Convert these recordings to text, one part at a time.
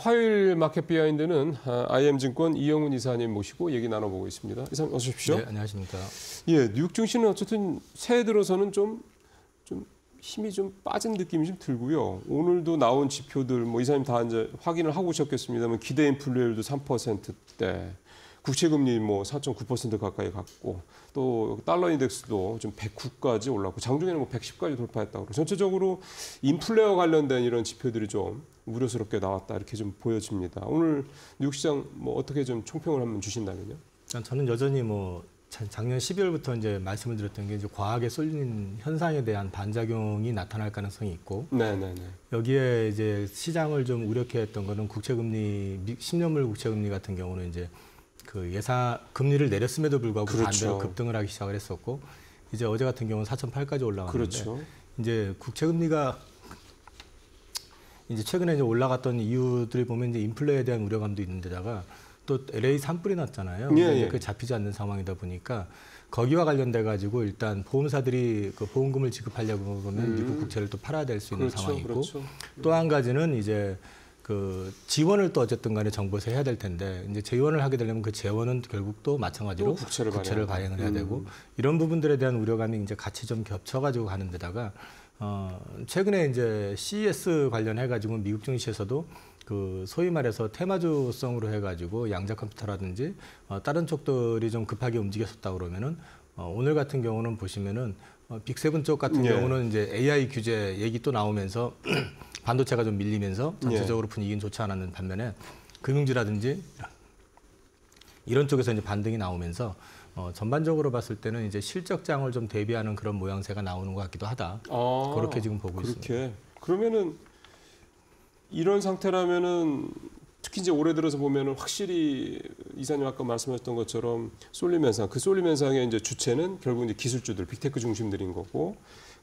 화요일 마켓 비하인드는 IM증권 이영훈 이사님 모시고 얘기 나눠보고 있습니다. 이사님 어서 오십시오. 네, 안녕하십니까. 예, 뉴욕 증시는 어쨌든 새해 들어서는 좀 힘이 좀 빠진 느낌이 좀 들고요. 오늘도 나온 지표들 뭐 이사님 다 이제 확인을 하고 오셨겠습니다만 기대 인플레율도 3%대, 국채금리 뭐 4.9% 가까이 갔고 또 달러 인덱스도 좀 109까지 올랐고 장중에는 뭐 110까지 돌파했다고. 전체적으로 인플레와 관련된 이런 지표들이 좀 우려스럽게 나왔다 이렇게 좀 보여집니다. 오늘 뉴욕 시장 뭐 어떻게 좀 총평을 한번 주신다면요? 저는 여전히 뭐 작년 12월부터 이제 말씀을 드렸던 게 이제 과하게 쏠리는 현상에 대한 반작용이 나타날 가능성이 있고, 네네네. 여기에 이제 시장을 좀 우려케 했던 거는 국채금리, 10년물 국채금리 같은 경우는 이제 그 예상 금리를 내렸음에도 불구하고 그렇죠. 반대로 급등을 하기 시작을 했었고, 이제 어제 같은 경우는 4.8까지 올라갔는데, 그렇죠. 이제 국채금리가 이제 최근에 이제 올라갔던 이유들을 보면 이제 인플레에 대한 우려감도 있는데다가 또 LA 산불이 났잖아요. 예. 그 잡히지 않는 상황이다 보니까 거기와 관련돼 가지고 일단 보험사들이 그 보험금을 지급하려고 그러면 미국 국채를 또 팔아야 될 수 있는 그렇죠, 상황이고, 그렇죠. 또 한 가지는 이제 그 지원을 또 어쨌든 간에 정부에서 해야 될 텐데, 이제 재원을 하게 되려면 그 재원은 결국 또 마찬가지로 국채를 발행을 해야 되고, 이런 부분들에 대한 우려감이 이제 같이 좀 겹쳐가지고 가는 데다가 최근에 이제 CES 관련해 가지고 미국 증시에서도 그 소위 말해서 테마주성으로 해가지고 양자 컴퓨터라든지 다른 쪽들이 좀 급하게 움직였었다 그러면은 오늘 같은 경우는 보시면은 빅세븐 쪽 같은 경우는 이제 AI 규제 얘기 또 나오면서 반도체가 좀 밀리면서 전체적으로 분위기는 좋지 않았는 반면에 금융주라든지 이런 쪽에서 이제 반등이 나오면서 전반적으로 봤을 때는 이제 실적장을 좀 대비하는 그런 모양새가 나오는 것 같기도 하다. 그렇게 지금 보고 있습니다. 그러면은 이런 상태라면은 특히 이제 올해 들어서 보면은 확실히 이사님 아까 말씀하셨던 것처럼 쏠림 현상, 그 쏠림 현상의 이제 주체는 결국 이제 기술주들, 빅테크 중심들인 거고,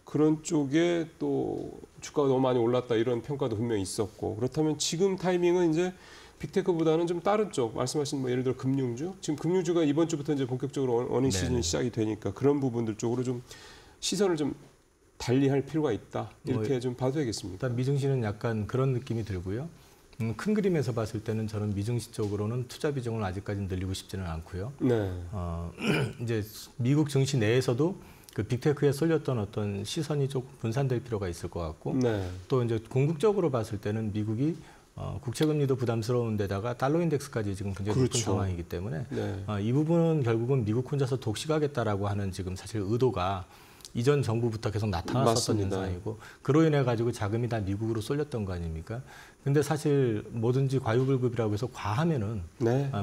그런 쪽에 또 주가가 너무 많이 올랐다 이런 평가도 분명히 있었고, 그렇다면 지금 타이밍은 이제 빅테크보다는 좀 다른 쪽, 말씀하신 뭐 예를 들어 금융주, 지금 금융주가 이번 주부터 이제 본격적으로 어닝 시즌이 시작이 되니까 그런 부분들 쪽으로 좀 시선을 좀 달리할 필요가 있다 이렇게 좀 봐도 되겠습니다. 일단 미증시는 약간 그런 느낌이 들고요. 큰 그림에서 봤을 때는 저는 미증시 쪽으로는 투자 비중을 아직까지 늘리고 싶지는 않고요. 네. 이제 미국 증시 내에서도 그 빅테크에 쏠렸던 어떤 시선이 조금 분산될 필요가 있을 것 같고, 네. 또 이제 궁극적으로 봤을 때는 미국이 국채금리도 부담스러운 데다가 달러 인덱스까지 지금 굉장히 높은 상황이기 때문에 이 부분은 결국은 미국 혼자서 독식하겠다라고 하는 지금 사실 의도가 이전 정부부터 계속 나타났었던 현상이고, 그로 인해 가지고 자금이 다 미국으로 쏠렸던 거 아닙니까? 근데 사실 뭐든지 과유불급이라고 해서 과하면은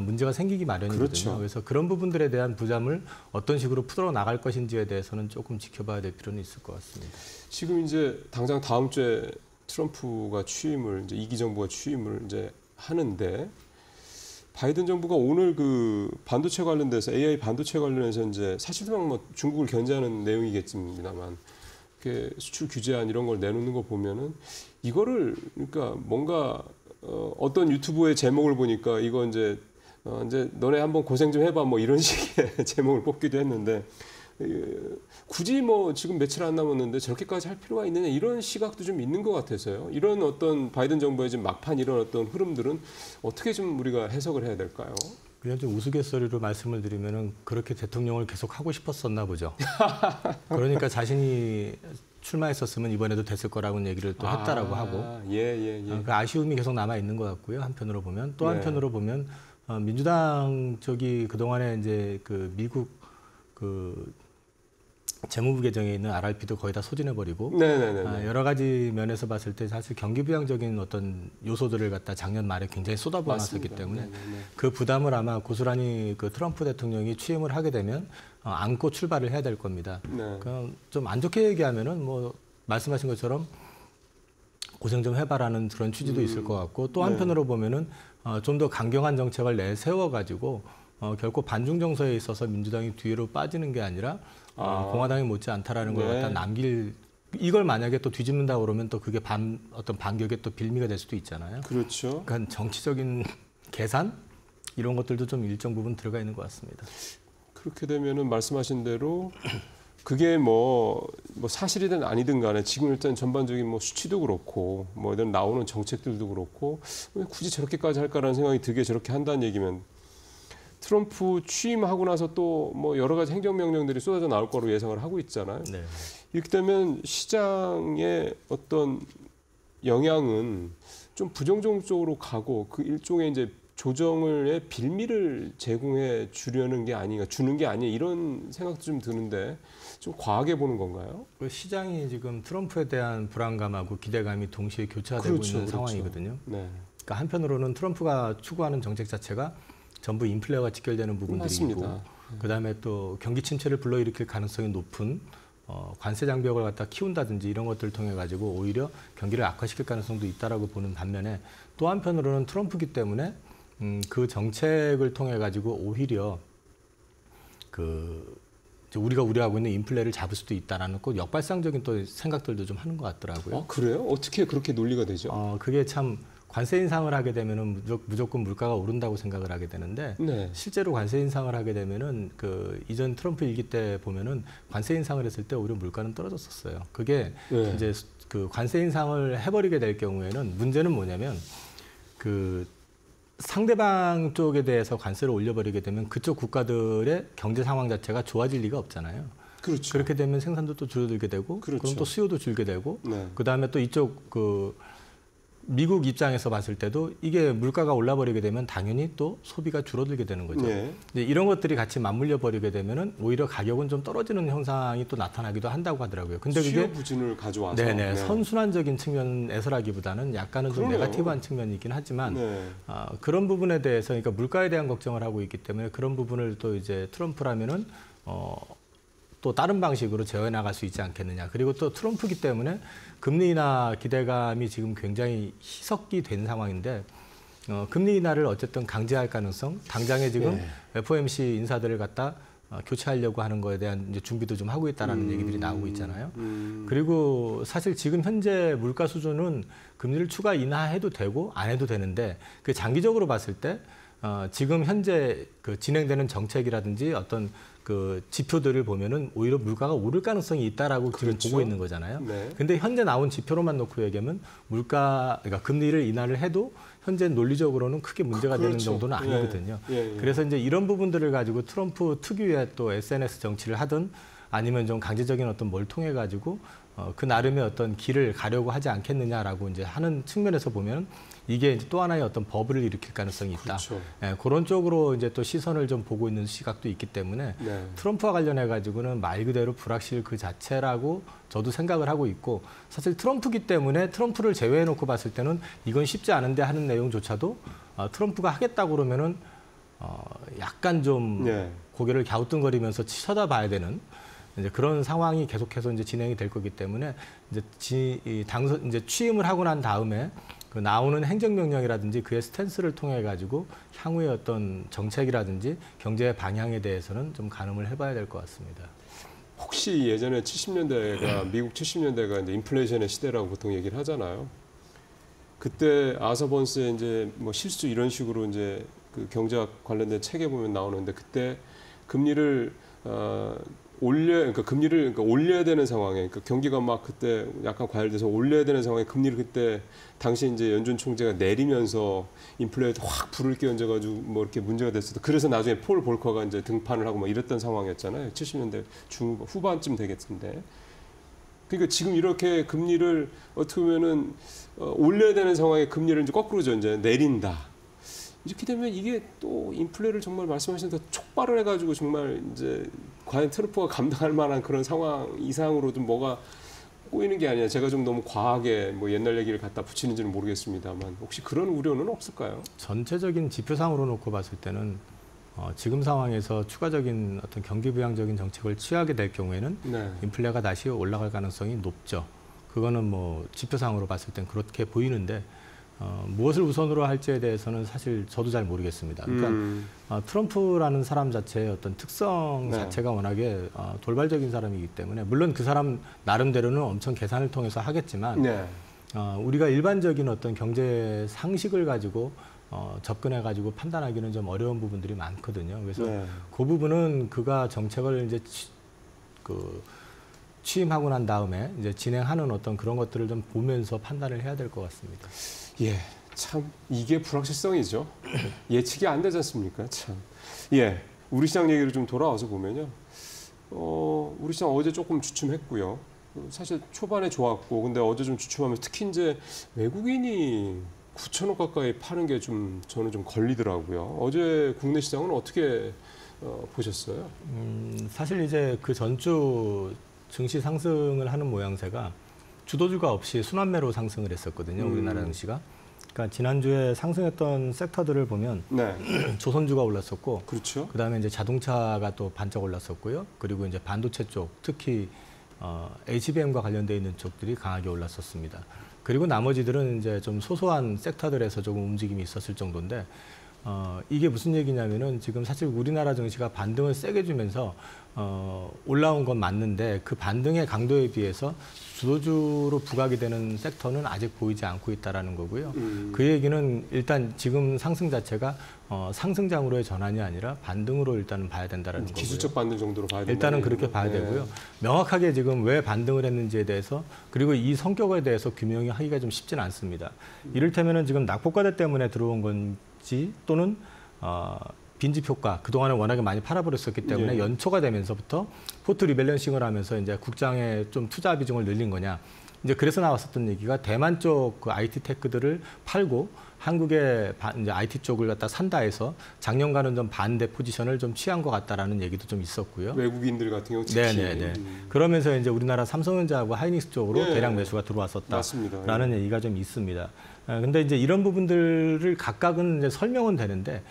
문제가 생기기 마련이거든요. 그렇죠. 그래서 그런 부분들에 대한 부담을 어떤 식으로 풀어 나갈 것인지에 대해서는 조금 지켜봐야 될 필요는 있을 것 같습니다. 지금 이제 당장 다음 주에 트럼프가 취임을 이제 2기 정부가 취임을 이제 하는데, 바이든 정부가 오늘 그 반도체 관련돼서 AI 반도체 관련해서 이제 사실상 뭐 중국을 견제하는 내용이겠습니다만, 수출 규제안 이런 걸 내놓는 거 보면은 이거를 그러니까 뭔가 어떤 유튜브의 제목을 보니까 이거 이제 너네 한번 고생 좀 해봐 뭐 이런 식의 제목을 뽑기도 했는데, 굳이 뭐 지금 며칠 안 남았는데 저렇게까지 할 필요가 있느냐 이런 시각도 좀 있는 것 같아서요. 이런 어떤 바이든 정부의 지금 막판 이런 어떤 흐름들은 어떻게 좀 우리가 해석을 해야 될까요? 그냥 좀 우스갯소리로 말씀을 드리면은 그렇게 대통령을 계속 하고 싶었었나 보죠. 그러니까 자신이 출마했었으면 이번에도 됐을 거라고는 얘기를 또 했다라고 하고, 그 아쉬움이 계속 남아 있는 것 같고요. 한편으로 보면 또 한편으로 보면 민주당 쪽이 그 동안에 이제 그 미국 그 재무부 개정에 있는 RRP도 거의 다 소진해버리고, 여러 가지 면에서 봤을 때 사실 경기부양적인 어떤 요소들을 갖다 작년 말에 굉장히 쏟아부어놨었기 때문에 그 부담을 아마 고스란히 그 트럼프 대통령이 취임을 하게 되면 안고 출발을 해야 될 겁니다. 좀 안 좋게 얘기하면은 뭐 말씀하신 것처럼 고생 좀 해봐라는 그런 취지도 있을 것 같고, 또 한편으로 보면은 좀 더 강경한 정책을 내세워가지고 결코 반중 정서에 있어서 민주당이 뒤로 빠지는 게 아니라 공화당이 못지 않다라는 걸 갖다 남길, 이걸 만약에 또 뒤집는다 그러면 또 그게 어떤 반격의 또 빌미가 될 수도 있잖아요. 그렇죠. 그러니까 정치적인 계산 이런 것들도 좀 일정 부분 들어가 있는 것 같습니다. 그렇게 되면은 말씀하신 대로 그게 뭐 사실이든 아니든 간에 지금 일단 전반적인 뭐 수치도 그렇고 뭐 이런 나오는 정책들도 그렇고 왜 굳이 저렇게까지 할까라는 생각이 들게 저렇게 한다는 얘기면 트럼프 취임하고 나서 또 뭐 여러 가지 행정명령들이 쏟아져 나올 거로 예상을 하고 있잖아요. 네. 이렇게 되면 시장의 어떤 영향은 좀 부정적 쪽으로 가고 그 일종의 이제 조정의 빌미를 제공해 주려는 게 아닌가, 주는 게 아니야 이런 생각도 좀 드는데 좀 과하게 보는 건가요? 그 시장이 지금 트럼프에 대한 불안감하고 기대감이 동시에 교차되고 있는 상황이거든요. 네. 그러니까 한편으로는 트럼프가 추구하는 정책 자체가 전부 인플레와 직결되는 부분들이고, 그다음에 또 경기 침체를 불러일으킬 가능성이 높은 관세 장벽을 갖다 키운다든지 이런 것들을 통해 가지고 오히려 경기를 악화시킬 가능성도 있다라고 보는 반면에 또 한편으로는 트럼프기 때문에 그 정책을 통해 가지고 오히려 우리가 우려하고 있는 인플레를 잡을 수도 있다라는 꼭 역발상적인 또 생각들도 좀 하는 것 같더라고요. 그래요? 어떻게 그렇게 논리가 되죠? 그게 참 관세 인상을 하게 되면은 무조건 물가가 오른다고 생각을 하게 되는데 네. 실제로 관세 인상을 하게 되면은 그 이전 트럼프 일기 때 보면은 관세 인상을 했을 때 오히려 물가는 떨어졌었어요. 그게 네. 이제 그 관세 인상을 해버리게 될 경우에는 문제는 뭐냐면 그 상대방 쪽에 대해서 관세를 올려버리게 되면 그쪽 국가들의 경제 상황 자체가 좋아질 리가 없잖아요. 그렇죠. 그렇게 되면 생산도 또 줄어들게 되고, 그렇죠. 그럼 또 수요도 줄게 되고, 네. 그 다음에 또 이쪽 미국 입장에서 봤을 때도 이게 물가가 올라버리게 되면 당연히 또 소비가 줄어들게 되는 거죠. 네. 근데 이런 것들이 같이 맞물려 버리게 되면은 오히려 가격은 좀 떨어지는 현상이 또 나타나기도 한다고 하더라고요. 근데 수요 그게 부진을 가져와서 네네 선순환적인 측면에서라기보다는 약간은 좀 그러네요. 네거티브한 측면이긴 하지만 네. 그런 부분에 대해서 그러니까 물가에 대한 걱정을 하고 있기 때문에 그런 부분을 또 이제 트럼프라면은 또 다른 방식으로 제어해 나갈 수 있지 않겠느냐. 그리고 또 트럼프기 때문에 금리 인하 기대감이 지금 굉장히 희석이 된 상황인데 금리 인하를 어쨌든 강제할 가능성, 당장에 지금 FOMC 인사들을 갖다 교체하려고 하는 거에 대한 이제 준비도 좀 하고 있다라는 얘기들이 나오고 있잖아요. 그리고 사실 지금 현재 물가 수준은 금리를 추가 인하해도 되고 안 해도 되는데 그 장기적으로 봤을 때 지금 현재 그 진행되는 정책이라든지 어떤 그 지표들을 보면은 오히려 물가가 오를 가능성이 있다라고 그렇죠. 지금 보고 있는 거잖아요. 네. 근데 현재 나온 지표로만 놓고 얘기하면 그러니까 금리를 인하를 해도 현재 논리적으로는 크게 문제가 되는 그렇죠. 정도는 아니거든요. 예. 그래서 이제 이런 부분들을 가지고 트럼프 특유의 또 SNS 정치를 하든 아니면 좀 강제적인 어떤 뭘 통해 가지고 그 나름의 어떤 길을 가려고 하지 않겠느냐라고 이제 하는 측면에서 보면 이게 이제 또 하나의 어떤 버블을 일으킬 가능성이 있다. 그렇죠. 예, 그런 쪽으로 이제 또 시선을 좀 보고 있는 시각도 있기 때문에 네. 트럼프와 관련해 가지고는 말 그대로 불확실 그 자체라고 저도 생각을 하고 있고 사실 트럼프기 때문에 트럼프를 제외해 놓고 봤을 때는 이건 쉽지 않은데 하는 내용조차도 트럼프가 하겠다고 그러면은 약간 좀 네. 고개를 갸우뚱거리면서 쳐다봐야 되는 이제 그런 상황이 계속해서 이제 진행이 될 거기 때문에 이제 취임을 하고 난 다음에 그 나오는 행정명령이라든지 그의 스탠스를 통해 가지고 향후의 어떤 정책이라든지 경제의 방향에 대해서는 좀 가늠을 해봐야 될 것 같습니다. 혹시 예전에 70년대가 미국 70년대가 이제 인플레이션의 시대라고 보통 얘기를 하잖아요. 그때 아서 번스의 이제 뭐 실수 이런 식으로 이제 그 경제학 관련된 책에 보면 나오는데 그때 금리를 금리를 올려야 되는 상황에, 그러니까 경기가 막 그때 약간 과열돼서 올려야 되는 상황에 금리를 그때 당시 이제 연준 총재가 내리면서 인플레이트 확 불을 끼얹어가지고 뭐 이렇게 문제가 됐었다. 그래서 나중에 폴 볼커가 이제 등판을 하고 막 이랬던 상황이었잖아요. 70년대 후반쯤 되겠는데. 그러니까 지금 이렇게 금리를 어떻게 보면은 올려야 되는 상황에 금리를 이제 거꾸로 이제 내린다. 이렇게 되면 이게 또 인플레를 정말 말씀하신 대로 촉발을 해가지고 정말 이제 과연 트럼프가 감당할 만한 그런 상황 이상으로 좀 뭐가 꼬이는 게 아니냐. 제가 좀 너무 과하게 뭐 옛날 얘기를 갖다 붙이는지는 모르겠습니다만 혹시 그런 우려는 없을까요? 전체적인 지표상으로 놓고 봤을 때는 지금 상황에서 추가적인 어떤 경기 부양적인 정책을 취하게 될 경우에는 네. 인플레가 다시 올라갈 가능성이 높죠. 그거는 뭐 지표상으로 봤을 땐 그렇게 보이는데 무엇을 우선으로 할지에 대해서는 사실 저도 잘 모르겠습니다. 그러니까 트럼프라는 사람 자체의 어떤 특성 네. 자체가 워낙에 돌발적인 사람이기 때문에 물론 그 사람 나름대로는 엄청 계산을 통해서 하겠지만 네. 우리가 일반적인 어떤 경제 상식을 가지고 접근해가지고 판단하기는 좀 어려운 부분들이 많거든요. 그래서 네. 그 부분은 그가 정책을 이제 그 취임하고 난 다음에 이제 진행하는 어떤 그런 것들을 좀 보면서 판단을 해야 될 것 같습니다. 예, 참 이게 불확실성이죠. 예측이 안 되지 않습니까? 참. 예, 우리 시장 얘기를 좀 돌아와서 보면요. 우리 시장 어제 조금 주춤했고요. 사실 초반에 좋았고, 근데 어제 좀 주춤하면서 특히 이제 외국인이 9,000원 가까이 파는 게 좀 저는 좀 걸리더라고요. 어제 국내 시장은 어떻게 보셨어요? 사실 이제 그 전주 증시 상승을 하는 모양새가 주도주가 없이 순환매로 상승을 했었거든요. 우리나라 증시가. 그러니까 지난주에 상승했던 섹터들을 보면 네. 조선주가 올랐었고, 그렇죠. 그다음에 이제 자동차가 또 반짝 올랐었고요. 그리고 이제 반도체 쪽, 특히 HBM과 관련돼 있는 쪽들이 강하게 올랐었습니다. 그리고 나머지들은 이제 좀 소소한 섹터들에서 조금 움직임이 있었을 정도인데, 이게 무슨 얘기냐면은 지금 사실 우리나라 증시가 반등을 세게 주면서 올라온 건 맞는데 그 반등의 강도에 비해서 주도주로 부각이 되는 섹터는 아직 보이지 않고 있다라는 거고요. 그 얘기는 일단 지금 상승 자체가 상승장으로의 전환이 아니라 반등으로 일단은 봐야 된다라는 거고요. 기술적 반등 정도로 봐야 된다. 일단은 그렇게 봐야 되고요. 명확하게 지금 왜 반등을 했는지에 대해서 그리고 이 성격에 대해서 규명이 하기가 좀 쉽지는 않습니다. 이를테면은 지금 낙폭과대 때문에 들어온 건지 또는 빈집 효과, 그동안에 워낙에 많이 팔아버렸었기 때문에 연초가 되면서부터 포트 리밸런싱을 하면서 이제 국장에 좀 투자 비중을 늘린 거냐. 이제 그래서 나왔었던 얘기가 대만 쪽 그 IT 테크들을 팔고 한국의 이제 IT 쪽을 갖다 산다 해서 작년과는 좀 반대 포지션을 좀 취한 것 같다라는 얘기도 좀 있었고요. 외국인들 같은 경우 특히. 네네네. 그러면서 이제 우리나라 삼성전자하고 하이닉스 쪽으로 대량 매수가 들어왔었다라는 얘기가 좀 있습니다. 근데 이제 이런 부분들을 각각은 이제 설명은 되는데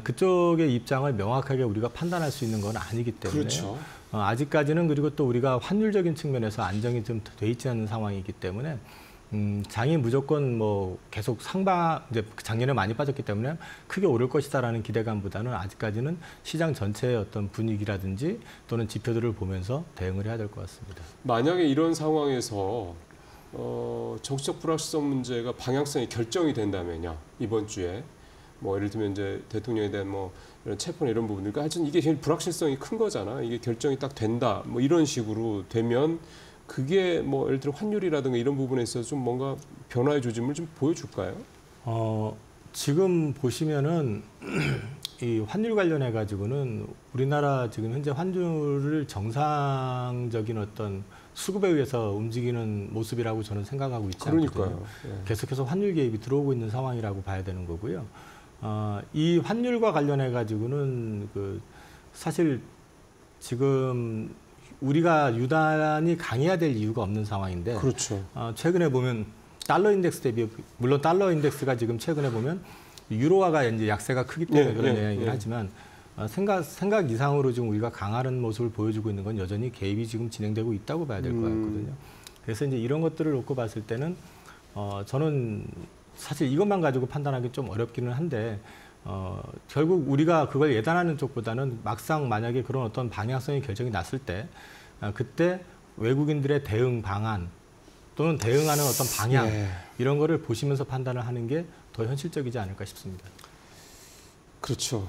그쪽의 입장을 명확하게 우리가 판단할 수 있는 건 아니기 때문에 그렇죠. 아직까지는 그리고 또 우리가 환율적인 측면에서 안정이 좀 돼 있지 않은 상황이기 때문에 장이 무조건 뭐 계속 이제 작년에 많이 빠졌기 때문에 크게 오를 것이다라는 기대감보다는 아직까지는 시장 전체의 어떤 분위기라든지 또는 지표들을 보면서 대응을 해야 될 것 같습니다. 만약에 이런 상황에서 정치적 불확실성 문제가 방향성이 결정이 된다면요, 이번 주에 뭐 예를 들면 이제 대통령에 대한 뭐 이런 체포나 이런 부분들, 그러니까 하여튼 이게 제일 불확실성이 큰 거잖아. 이게 결정이 딱 된다, 뭐 이런 식으로 되면 그게 뭐 예를 들어 환율이라든가 이런 부분에 있어서 좀 뭔가 변화의 조짐을 좀 보여줄까요? 지금 보시면은 이 환율 관련해 가지고는 우리나라 지금 현재 환율을 정상적인 어떤 수급에 의해서 움직이는 모습이라고 저는 생각하고 있지 않거든요. 그러니까요. 계속해서 환율 개입이 들어오고 있는 상황이라고 봐야 되는 거고요. 이 환율과 관련해 가지고는 그 사실 지금 우리가 유난히 강해야 될 이유가 없는 상황인데, 그렇죠. 최근에 보면 달러 인덱스 대비, 물론 달러 인덱스가 지금 최근에 보면 유로화가 이제 약세가 크기 때문에 그런 얘기를 하지만 생각 이상으로 지금 우리가 강하는 모습을 보여주고 있는 건 여전히 개입이 지금 진행되고 있다고 봐야 될 것 같거든요. 그래서 이제 이런 것들을 놓고 봤을 때는 저는 사실 이것만 가지고 판단하기 좀 어렵기는 한데 결국 우리가 그걸 예단하는 쪽보다는 막상 만약에 그런 어떤 방향성의 결정이 났을 때 그때 외국인들의 대응 방안 또는 대응하는 어떤 방향 이런 거를 보시면서 판단을 하는 게 더 현실적이지 않을까 싶습니다. 그렇죠.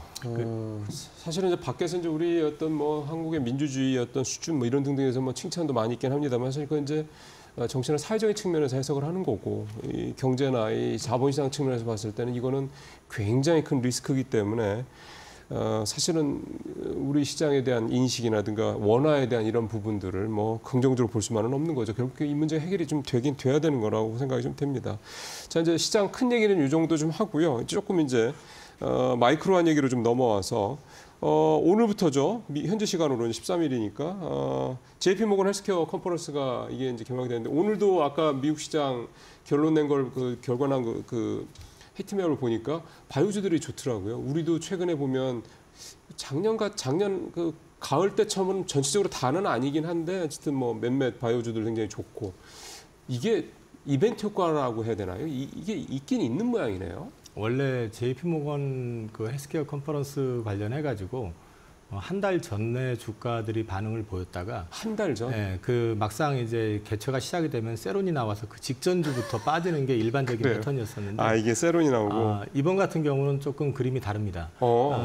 사실은 이제 밖에서 이제 우리 어떤 뭐 한국의 민주주의 어떤 수준 뭐 이런 등등에서 뭐 칭찬도 많이 있긴 합니다만, 사실 그건 이제 정치나 사회적인 측면에서 해석을 하는 거고, 이 경제나 이 자본시장 측면에서 봤을 때는 이거는 굉장히 큰 리스크이기 때문에 사실은 우리 시장에 대한 인식이라든가 원화에 대한 이런 부분들을 뭐 긍정적으로 볼 수만은 없는 거죠. 결국 이 문제 해결이 좀 되긴 돼야 되는 거라고 생각이 좀 됩니다. 자, 이제 시장 큰 얘기는 이 정도 좀 하고요. 조금 이제 마이크로한 얘기로 좀 넘어와서 오늘부터죠. 현재 시간으로는 13일이니까 JP모건 헬스케어 컨퍼런스가 이게 이제 개막이 되는데, 오늘도 아까 미국 시장 결론 낸 걸 그 결과 난 그 히트맵을 보니까 바이오주들이 좋더라고요. 우리도 최근에 보면 작년 그 가을 때처럼은 전체적으로 다는 아니긴 한데 어쨌든 뭐 몇몇 바이오주들 굉장히 좋고, 이게 이벤트 효과라고 해야 되나요? 이게 있긴 있는 모양이네요. 원래 JP모건 그 헬스케어 컨퍼런스 관련해 가지고 한 달 전에 주가들이 반응을 보였다가 한 달 전? 네, 그 막상 이제 개최가 시작이 되면 세론이 나와서 그 직전주부터 빠지는 게 일반적인 패턴이었었는데, 이게 세론이 나오고 이번 같은 경우는 조금 그림이 다릅니다.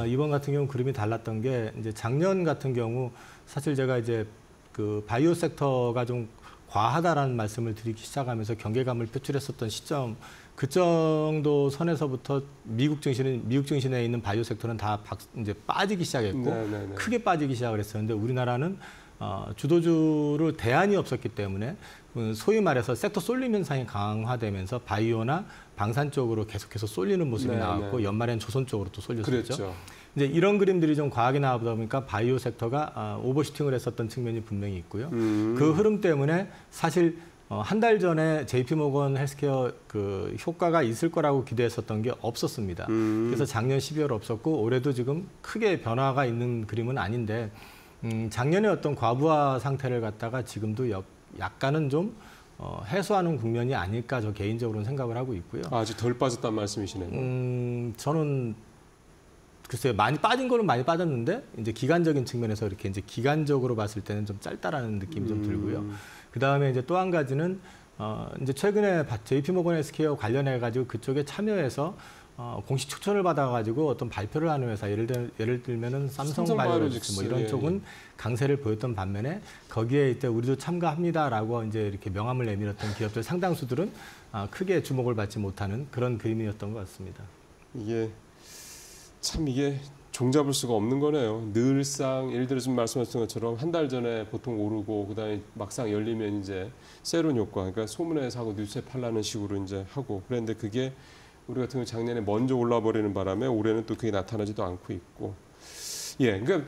이번 같은 경우 그림이 달랐던 게 이제 작년 같은 경우 사실 제가 이제 그 바이오 섹터가 좀 과하다라는 말씀을 드리기 시작하면서 경계감을 표출했었던 시점, 그 정도 선에서부터 미국 증시에 있는 바이오 섹터는 다 이제 빠지기 시작했고 크게 빠지기 시작을 했었는데 우리나라는 주도주를 대안이 없었기 때문에 소위 말해서 섹터 쏠림 현상이 강화되면서 바이오나 방산 쪽으로 계속해서 쏠리는 모습이 나왔고 연말엔 조선 쪽으로 또 쏠렸었죠. 그랬죠. 이제 이런 그림들이 좀 과하게 나오다 보니까 바이오 섹터가 오버슈팅을 했었던 측면이 분명히 있고요. 그 흐름 때문에 사실 한 달 전에 JP모건 헬스케어 그 효과가 있을 거라고 기대했었던 게 없었습니다. 그래서 작년 12월 없었고 올해도 지금 크게 변화가 있는 그림은 아닌데 작년에 어떤 과부하 상태를 갖다가 지금도 약간은 좀 해소하는 국면이 아닐까 저 개인적으로는 생각을 하고 있고요. 아직 덜 빠졌단 말씀이시네요. 저는 글쎄요, 많이 빠진 거는 많이 빠졌는데 이제 기간적인 측면에서 이렇게 이제 기간적으로 봤을 때는 좀 짧다라는 느낌이 좀 들고요. 그 다음에 이제 또 한 가지는 이제 최근에 JP모건 헬스케어 관련해 가지고 그쪽에 참여해서 공식 추천을 받아가지고 어떤 발표를 하는 회사, 예를 들면은 삼성바이오로직스 뭐 이런 쪽은 강세를 보였던 반면에 거기에 이때 우리도 참가합니다라고 이제 이렇게 명함을 내밀었던 기업들 상당수들은 크게 주목을 받지 못하는 그런 그림이었던 것 같습니다. 이게 종잡을 수가 없는 거네요. 늘상 예를 들어 지금 말씀하신 것처럼 한 달 전에 보통 오르고 그다음에 막상 열리면 이제 세론 효과, 그러니까 소문에 사고 뉴스에 팔라는 식으로 이제 하고 그랬는데 그게 우리 같은 경우 작년에 먼저 올라 버리는 바람에 올해는 또 그게 나타나지도 않고 있고, 그러니까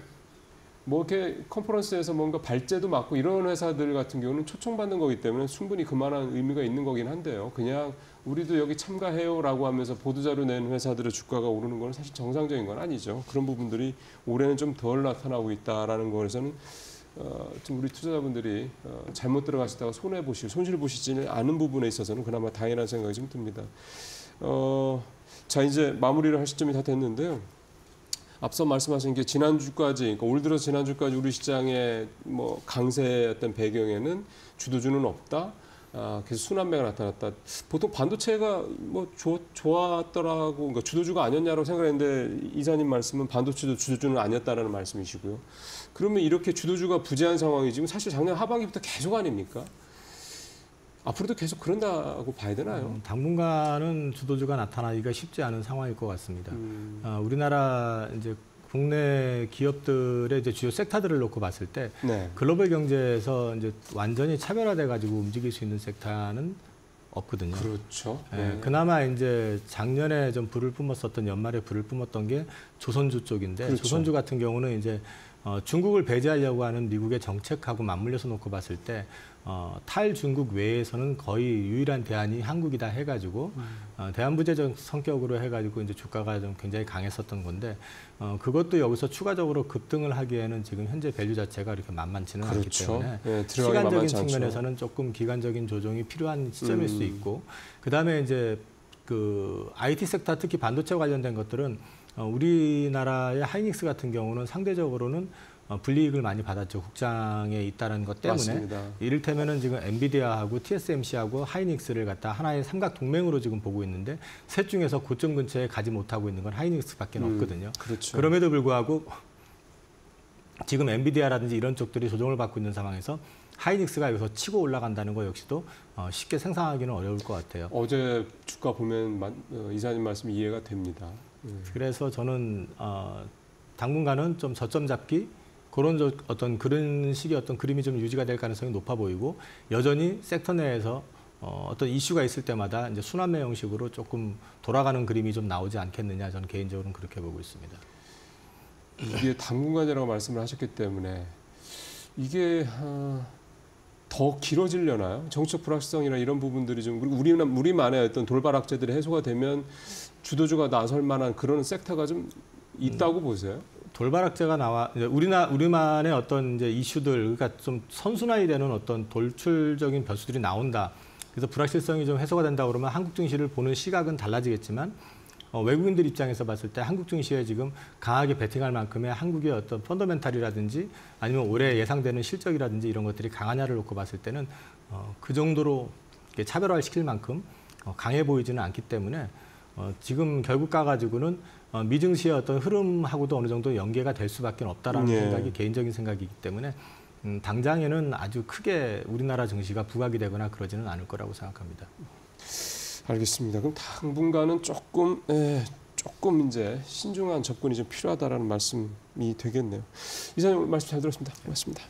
뭐 이렇게 컨퍼런스에서 뭔가 발제도 맡고 이런 회사들 같은 경우는 초청받는 거기 때문에 충분히 그만한 의미가 있는 거긴 한데요. 그냥 우리도 여기 참가해요라고 하면서 보도자료 낸 회사들의 주가가 오르는 건 사실 정상적인 건 아니죠. 그런 부분들이 올해는 좀 덜 나타나고 있다라는 거에서는 좀 우리 투자자분들이 잘못 들어가시다가 손실 보시지 않은 부분에 있어서는 그나마 다행이라는 생각이 좀 듭니다. 자, 이제 마무리를 할 시점이 다 됐는데요. 앞서 말씀하신 게 지난주까지, 그러니까 올 들어 지난주까지 우리 시장의 뭐 강세의 어떤 배경에는 주도주는 없다. 계속 순환매가 나타났다. 보통 반도체가 뭐 좋았더라고, 그러니까 주도주가 아니었냐고 생각했는데 이사님 말씀은 반도체도 주도주는 아니었다라는 말씀이시고요. 그러면 이렇게 주도주가 부재한 상황이 지금 사실 작년 하반기부터 계속 아닙니까? 앞으로도 계속 그런다고 봐야 되나요? 당분간은 주도주가 나타나기가 쉽지 않은 상황일 것 같습니다. 우리나라 이제 국내 기업들의 이제 주요 섹터들을 놓고 봤을 때 글로벌 경제에서 이제 완전히 차별화돼 가지고 움직일 수 있는 섹터는 없거든요. 그렇죠. 그나마 이제 작년에 좀 불을 뿜었었던 연말에 불을 뿜었던 게 조선주 쪽인데 그렇죠. 조선주 같은 경우는 이제 중국을 배제하려고 하는 미국의 정책하고 맞물려서 놓고 봤을 때 탈중국 외에서는 거의 유일한 대안이 한국이다 해가지고 대안부재적 성격으로 해가지고 이제 주가가 좀 굉장히 강했었던 건데 그것도 여기서 추가적으로 급등을 하기에는 지금 현재 밸류 자체가 이렇게 만만치는 그렇죠. 않기 때문에 시간적인 측면에서는 조금 기간적인 조정이 필요한 시점일 수 있고 그 다음에 이제 그 IT 섹터 특히 반도체 관련된 것들은 우리나라의 하이닉스 같은 경우는 상대적으로는 불이익을 많이 받았죠. 국장에 있다는 것 때문에. 맞습니다. 이를테면은 지금 엔비디아하고 TSMC하고 하이닉스를 갖다 하나의 삼각 동맹으로 지금 보고 있는데 셋 중에서 고점 근처에 가지 못하고 있는 건 하이닉스밖에 없거든요. 그렇죠. 그럼에도 불구하고 지금 엔비디아라든지 이런 쪽들이 조정을 받고 있는 상황에서 하이닉스가 여기서 치고 올라간다는 거 역시도 쉽게 상상하기는 어려울 것 같아요. 어제 주가 보면 이사님 말씀 이해가 됩니다. 그래서 저는 당분간은 좀 저점 잡기 그런 어떤 그런 식의 어떤 그림이 좀 유지가 될 가능성이 높아 보이고 여전히 섹터 내에서 어떤 이슈가 있을 때마다 이제 순환매 형식으로 조금 돌아가는 그림이 좀 나오지 않겠느냐 저는 개인적으로는 그렇게 보고 있습니다. 이게 당분간이라고 말씀을 하셨기 때문에 이게 더 길어지려나요? 정책 불확실성이나 이런 부분들이 좀 그리고 우리만의 어떤 돌발 악재들이 해소가 되면 주도주가 나설 만한 그런 섹터가 좀 있다고 보세요? 돌발악재가 나와 우리만의 어떤 이제 이슈들 그러니까 좀 선순환이 되는 어떤 돌출적인 변수들이 나온다. 그래서 불확실성이 좀 해소가 된다 그러면 한국 증시를 보는 시각은 달라지겠지만 외국인들 입장에서 봤을 때 한국 증시에 지금 강하게 베팅할 만큼의 한국의 어떤 펀더멘탈이라든지 아니면 올해 예상되는 실적이라든지 이런 것들이 강하냐를 놓고 봤을 때는 그 정도로 차별화를 시킬 만큼 강해 보이지는 않기 때문에 지금 결국 가가지고는 미증시의 어떤 흐름하고도 어느 정도 연계가 될 수밖에 없다라는 생각이 개인적인 생각이기 때문에 당장에는 아주 크게 우리나라 증시가 부각이 되거나 그러지는 않을 거라고 생각합니다. 알겠습니다. 그럼 당분간은 조금 이제 신중한 접근이 좀 필요하다라는 말씀이 되겠네요. 이사님 말씀 잘 들었습니다. 고맙습니다.